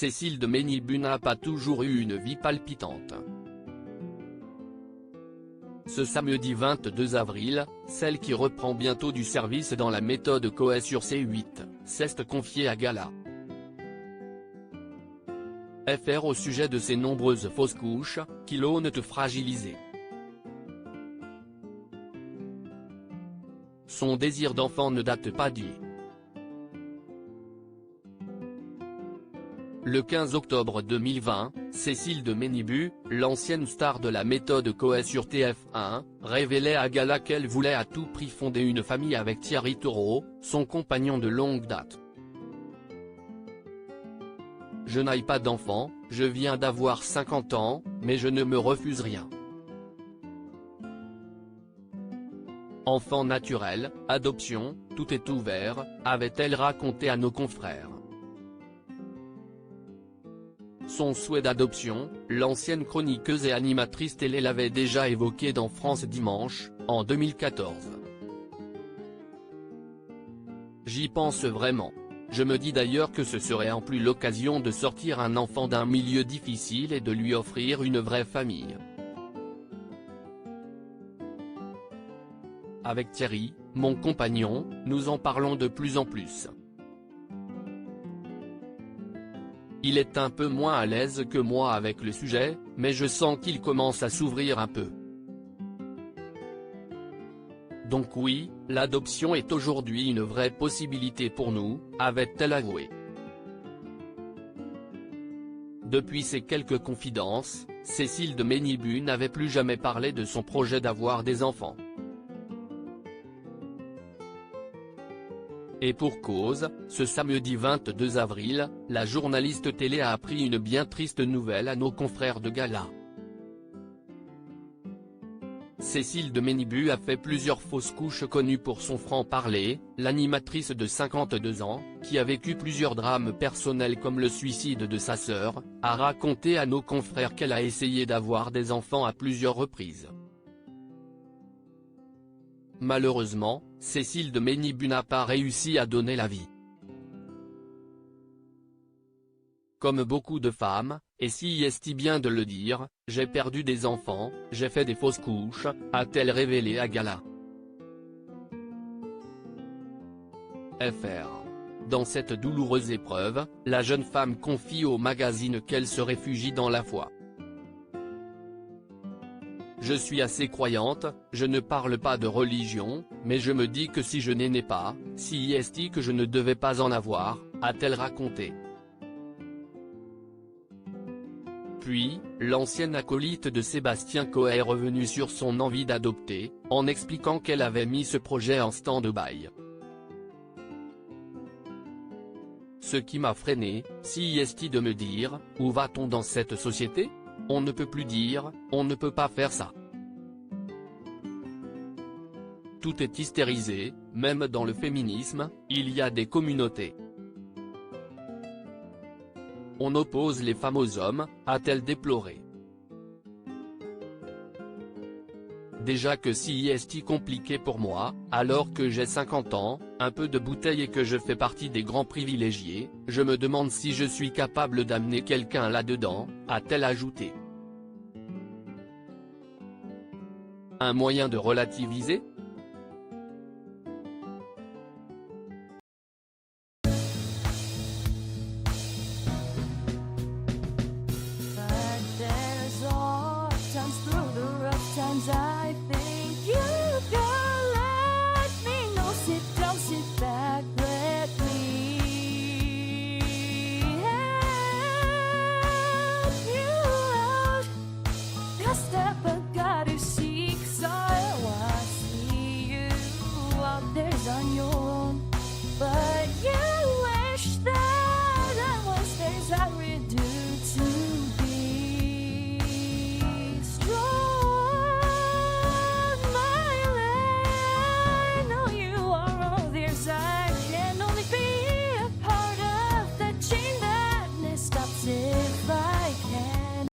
Cécile de Ménibu n'a pas toujours eu une vie palpitante. Ce samedi 22 avril, celle qui reprend bientôt du service dans la méthode Coé sur C8, s'est confiée à Gala. FR au sujet de ses nombreuses fausses couches, qui l'ont fragilisée. Son désir d'enfant ne date pas d'hier. Le 15 octobre 2020, Cécile de Ménibu, l'ancienne star de la méthode Coé sur TF1, révélait à Gala qu'elle voulait à tout prix fonder une famille avec Thierry Taureau, son compagnon de longue date. Je n'ai pas d'enfant, je viens d'avoir 50 ans, mais je ne me refuse rien. Enfant naturel, adoption, tout est ouvert, avait-elle raconté à nos confrères. Son souhait d'adoption, l'ancienne chroniqueuse et animatrice télé l'avait déjà évoqué dans France Dimanche, en 2014. J'y pense vraiment. Je me dis d'ailleurs que ce serait en plus l'occasion de sortir un enfant d'un milieu difficile et de lui offrir une vraie famille. Avec Thierry, mon compagnon, nous en parlons de plus en plus. Il est un peu moins à l'aise que moi avec le sujet, mais je sens qu'il commence à s'ouvrir un peu. Donc oui, l'adoption est aujourd'hui une vraie possibilité pour nous, avait-elle avoué. Depuis ces quelques confidences, Cécile de Ménibu n'avait plus jamais parlé de son projet d'avoir des enfants. Et pour cause, ce samedi 22 avril, la journaliste télé a appris une bien triste nouvelle à nos confrères de Gala. Cécile de Ménibu a fait plusieurs fausses couches connues pour son franc-parler, l'animatrice de 52 ans, qui a vécu plusieurs drames personnels comme le suicide de sa sœur, a raconté à nos confrères qu'elle a essayé d'avoir des enfants à plusieurs reprises. Malheureusement, Cécile de Ménibu n'a pas réussi à donner la vie. Comme beaucoup de femmes, et si est bien de le dire, j'ai perdu des enfants, j'ai fait des fausses couches, a-t-elle révélé à Gala. FR. Dans cette douloureuse épreuve, la jeune femme confie au magazine qu'elle se réfugie dans la foi. Je suis assez croyante, je ne parle pas de religion, mais je me dis que si je n'en ai pas, si est que je ne devais pas en avoir, a-t-elle raconté. Puis, l'ancienne acolyte de Sébastien Coé est revenue sur son envie d'adopter, en expliquant qu'elle avait mis ce projet en stand-by. Ce qui m'a freiné, si est de me dire, où va-t-on dans cette société ? On ne peut plus dire, on ne peut pas faire ça. Tout est hystérisé, même dans le féminisme, il y a des communautés. On oppose les femmes aux hommes, a-t-elle déploré. Déjà que si est compliqué pour moi, alors que j'ai 50 ans, un peu de bouteille et que je fais partie des grands privilégiés, je me demande si je suis capable d'amener quelqu'un là-dedans, a-t-elle ajouté. Un moyen de relativiser ? I think you can let me know. Sit down, sit back, let me help you out. Just step